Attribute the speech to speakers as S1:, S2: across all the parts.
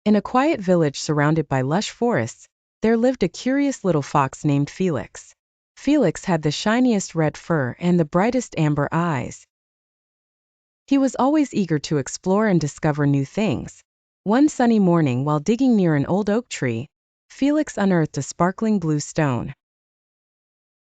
S1: In a quiet village surrounded by lush forests, there lived a curious little fox named Felix. Felix had the shiniest red fur and the brightest amber eyes. He was always eager to explore and discover new things. One sunny morning while digging near an old oak tree, Felix unearthed a sparkling blue stone.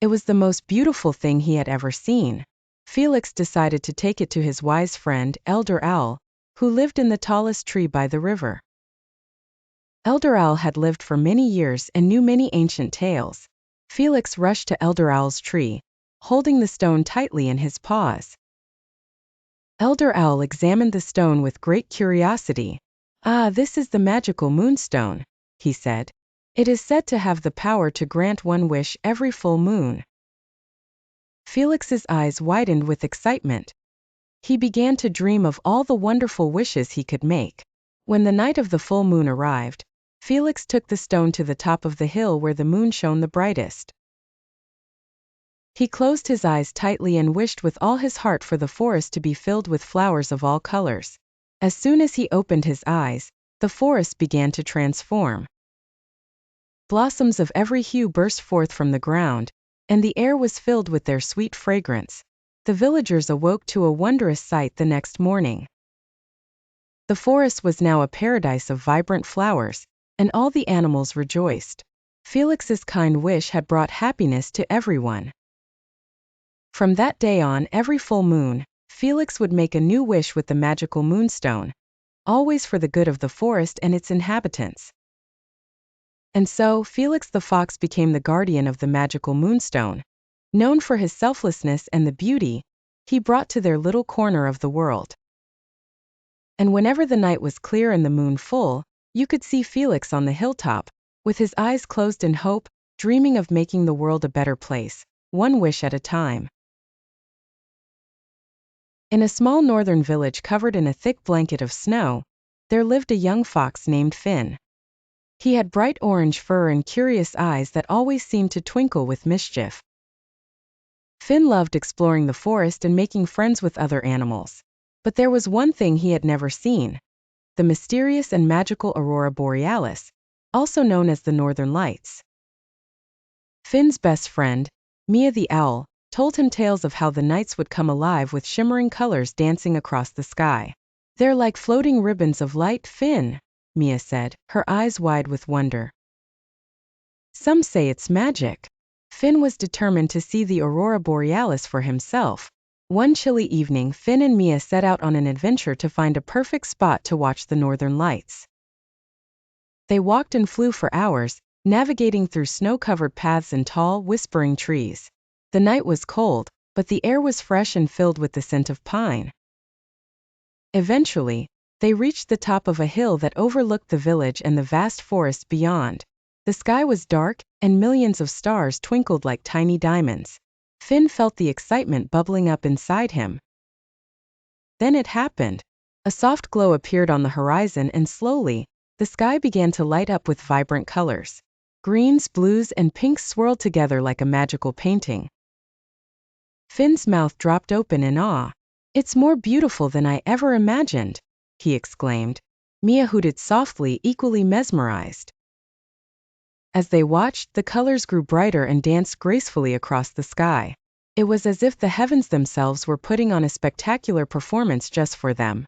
S1: It was the most beautiful thing he had ever seen. Felix decided to take it to his wise friend, Elder Owl, who lived in the tallest tree by the river. Elder Owl had lived for many years and knew many ancient tales. Felix rushed to Elder Owl's tree, holding the stone tightly in his paws. Elder Owl examined the stone with great curiosity. "Ah, this is the magical Moonstone," he said. "It is said to have the power to grant one wish every full moon." Felix's eyes widened with excitement. He began to dream of all the wonderful wishes he could make. When the night of the full moon arrived, Felix took the stone to the top of the hill where the moon shone the brightest. He closed his eyes tightly and wished with all his heart for the forest to be filled with flowers of all colors. As soon as he opened his eyes, the forest began to transform. Blossoms of every hue burst forth from the ground, and the air was filled with their sweet fragrance. The villagers awoke to a wondrous sight the next morning. The forest was now a paradise of vibrant flowers, and all the animals rejoiced. Felix's kind wish had brought happiness to everyone. From that day on, every full moon, Felix would make a new wish with the magical Moonstone, always for the good of the forest and its inhabitants. And so, Felix the fox became the guardian of the magical Moonstone. Known for his selflessness and the beauty he brought to their little corner of the world. And whenever the night was clear and the moon full, you could see Felix on the hilltop, with his eyes closed in hope, dreaming of making the world a better place, one wish at a time. In a small northern village covered in a thick blanket of snow, there lived a young fox named Finn. He had bright orange fur and curious eyes that always seemed to twinkle with mischief. Finn loved exploring the forest and making friends with other animals. But there was one thing he had never seen: the mysterious and magical aurora borealis, also known as the Northern Lights. Finn's best friend, Mia the owl, told him tales of how the nights would come alive with shimmering colors dancing across the sky. "They're like floating ribbons of light, Finn," Mia said, her eyes wide with wonder. "Some say it's magic." Finn was determined to see the aurora borealis for himself. One chilly evening, Finn and Mia set out on an adventure to find a perfect spot to watch the Northern Lights. They walked and flew for hours, navigating through snow-covered paths and tall, whispering trees. The night was cold, but the air was fresh and filled with the scent of pine. Eventually, they reached the top of a hill that overlooked the village and the vast forest beyond. The sky was dark, and millions of stars twinkled like tiny diamonds. Finn felt the excitement bubbling up inside him. Then it happened. A soft glow appeared on the horizon and slowly, the sky began to light up with vibrant colors. Greens, blues, and pinks swirled together like a magical painting. Finn's mouth dropped open in awe. "It's more beautiful than I ever imagined," he exclaimed. Mia hooted softly, equally mesmerized. As they watched, the colors grew brighter and danced gracefully across the sky. It was as if the heavens themselves were putting on a spectacular performance just for them.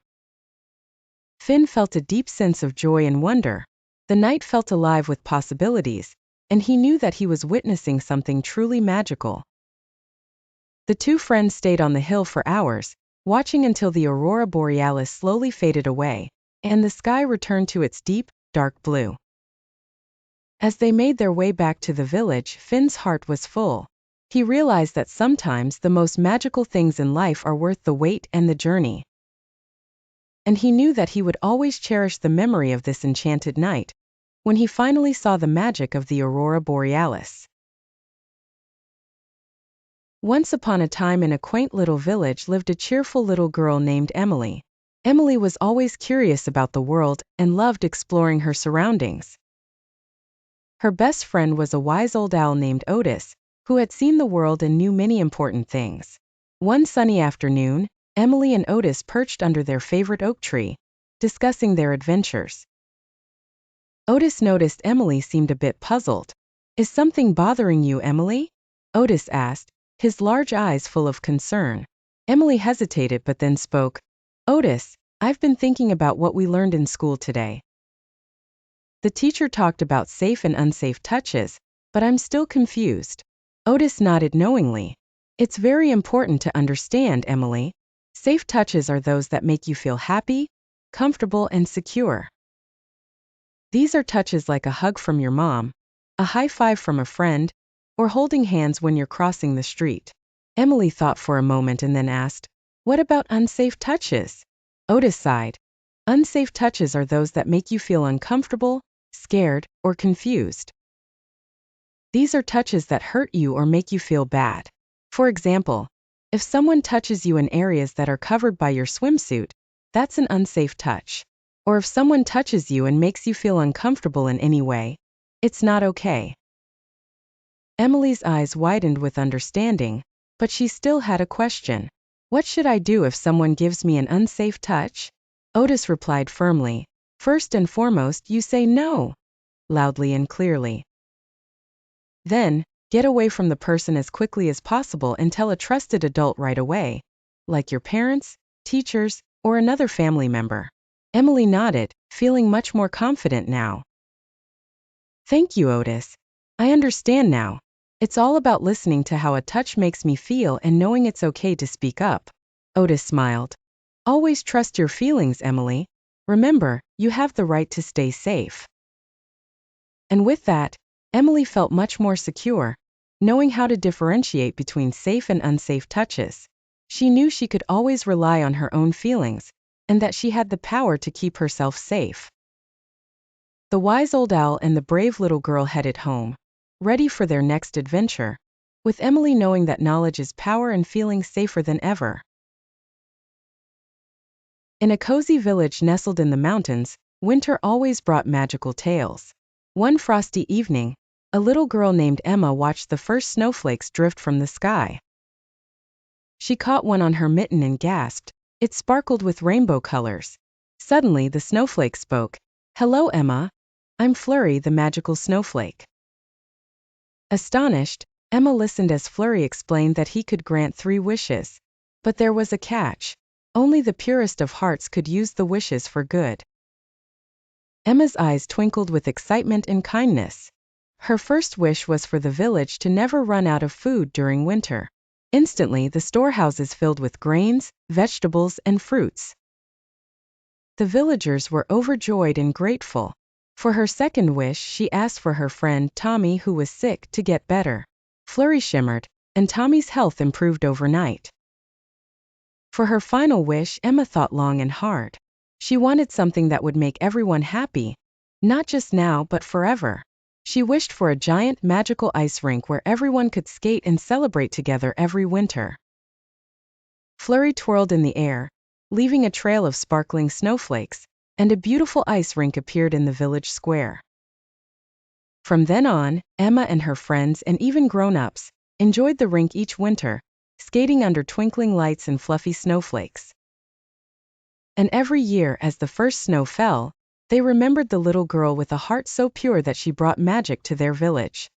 S1: Finn felt a deep sense of joy and wonder. The night felt alive with possibilities, and he knew that he was witnessing something truly magical. The two friends stayed on the hill for hours, watching until the aurora borealis slowly faded away, and the sky returned to its deep, dark blue. As they made their way back to the village, Finn's heart was full. He realized that sometimes the most magical things in life are worth the wait and the journey. And he knew that he would always cherish the memory of this enchanted night, when he finally saw the magic of the aurora borealis. Once upon a time in a quaint little village lived a cheerful little girl named Emily. Emily was always curious about the world and loved exploring her surroundings. Her best friend was a wise old owl named Otis, who had seen the world and knew many important things. One sunny afternoon, Emily and Otis perched under their favorite oak tree, discussing their adventures. Otis noticed Emily seemed a bit puzzled. Is something bothering you, Emily? Otis asked, his large eyes full of concern. Emily hesitated but then spoke. Otis, I've been thinking about what we learned in school today. The teacher talked about safe and unsafe touches, but I'm still confused. Otis nodded knowingly. It's very important to understand, Emily. Safe touches are those that make you feel happy, comfortable, and secure. These are touches like a hug from your mom, a high five from a friend, or holding hands when you're crossing the street. Emily thought for a moment and then asked, what about unsafe touches? Otis sighed. Unsafe touches are those that make you feel uncomfortable, scared, or confused. These are touches that hurt you or make you feel bad. For example, if someone touches you in areas that are covered by your swimsuit, that's an unsafe touch. Or if someone touches you and makes you feel uncomfortable in any way, it's not okay. Emily's eyes widened with understanding, but she still had a question. What should I do if someone gives me an unsafe touch? Otis replied firmly. First and foremost, you say no, loudly and clearly. Then, get away from the person as quickly as possible and tell a trusted adult right away, like your parents, teachers, or another family member. Emily nodded, feeling much more confident now. Thank you, Otis. I understand now. It's all about listening to how a touch makes me feel and knowing it's okay to speak up. Otis smiled. Always trust your feelings, Emily. Remember, you have the right to stay safe. And with that, Emily felt much more secure, knowing how to differentiate between safe and unsafe touches. She knew she could always rely on her own feelings, and that she had the power to keep herself safe. The wise old owl and the brave little girl headed home, ready for their next adventure, with Emily knowing that knowledge is power and feeling safer than ever. In a cozy village nestled in the mountains, winter always brought magical tales. One frosty evening, a little girl named Emma watched the first snowflakes drift from the sky. She caught one on her mitten and gasped. It sparkled with rainbow colors. Suddenly the snowflake spoke. Hello, Emma. I'm Flurry, the magical snowflake. Astonished, Emma listened as Flurry explained that he could grant 3 wishes. But there was a catch. Only the purest of hearts could use the wishes for good. Emma's eyes twinkled with excitement and kindness. Her first wish was for the village to never run out of food during winter. Instantly, the storehouses filled with grains, vegetables, and fruits. The villagers were overjoyed and grateful. For her second wish, she asked for her friend Tommy, who was sick, to get better. Flurry shimmered, and Tommy's health improved overnight. For her final wish, Emma thought long and hard. She wanted something that would make everyone happy, not just now but forever. She wished for a giant magical ice rink where everyone could skate and celebrate together every winter. Flurry twirled in the air, leaving a trail of sparkling snowflakes, and a beautiful ice rink appeared in the village square. From then on, Emma and her friends and even grown-ups enjoyed the rink each winter, skating under twinkling lights and fluffy snowflakes. And every year as the first snow fell, they remembered the little girl with a heart so pure that she brought magic to their village.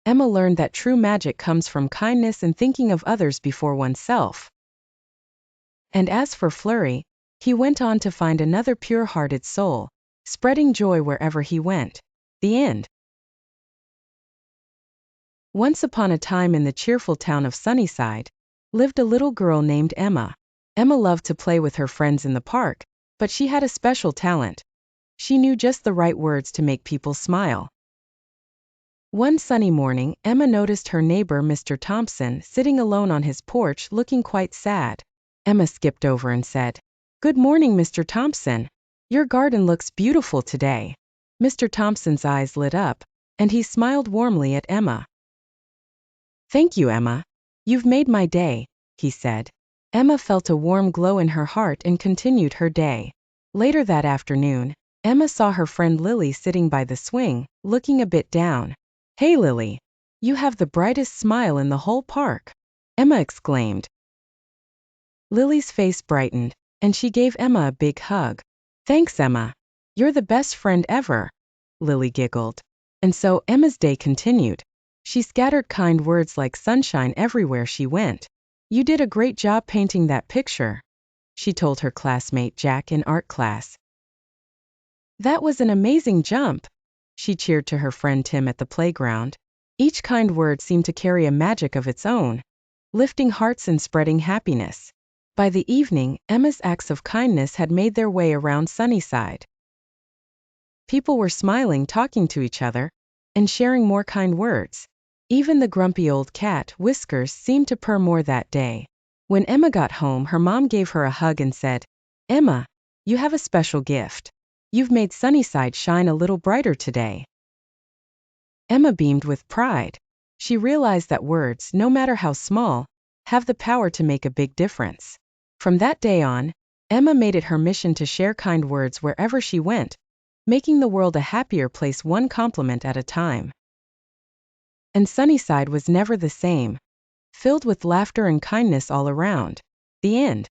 S1: Emma learned that true magic comes from kindness and thinking of others before oneself. And as for Flurry, he went on to find another pure-hearted soul, spreading joy wherever he went. The end. Once upon a time in the cheerful town of Sunnyside, lived a little girl named Emma. Emma loved to play with her friends in the park, but she had a special talent. She knew just the right words to make people smile. One sunny morning, Emma noticed her neighbor Mr. Thompson sitting alone on his porch looking quite sad. Emma skipped over and said, "Good morning, Mr. Thompson. Your garden looks beautiful today." Mr. Thompson's eyes lit up, and he smiled warmly at Emma. "Thank you, Emma. You've made my day," he said. Emma felt a warm glow in her heart and continued her day. Later that afternoon, Emma saw her friend Lily sitting by the swing, looking a bit down. "Hey Lily, you have the brightest smile in the whole park," Emma exclaimed. Lily's face brightened, and she gave Emma a big hug. "Thanks, Emma. You're the best friend ever, Lily giggled. And so Emma's day continued. She scattered kind words like sunshine everywhere she went. You did a great job painting that picture, she told her classmate Jack in art class. That was an amazing jump, she cheered to her friend Tim at the playground. Each kind word seemed to carry a magic of its own, lifting hearts and spreading happiness. By the evening, Emma's acts of kindness had made their way around Sunnyside. People were smiling, talking to each other, and sharing more kind words. Even the grumpy old cat, Whiskers, seemed to purr more that day. When Emma got home, her mom gave her a hug and said, "Emma, you have a special gift. You've made Sunnyside shine a little brighter today." Emma beamed with pride. She realized that words, no matter how small, have the power to make a big difference. From that day on, Emma made it her mission to share kind words wherever she went, making the world a happier place one compliment at a time. And Sunnyside was never the same, filled with laughter and kindness all around. The end.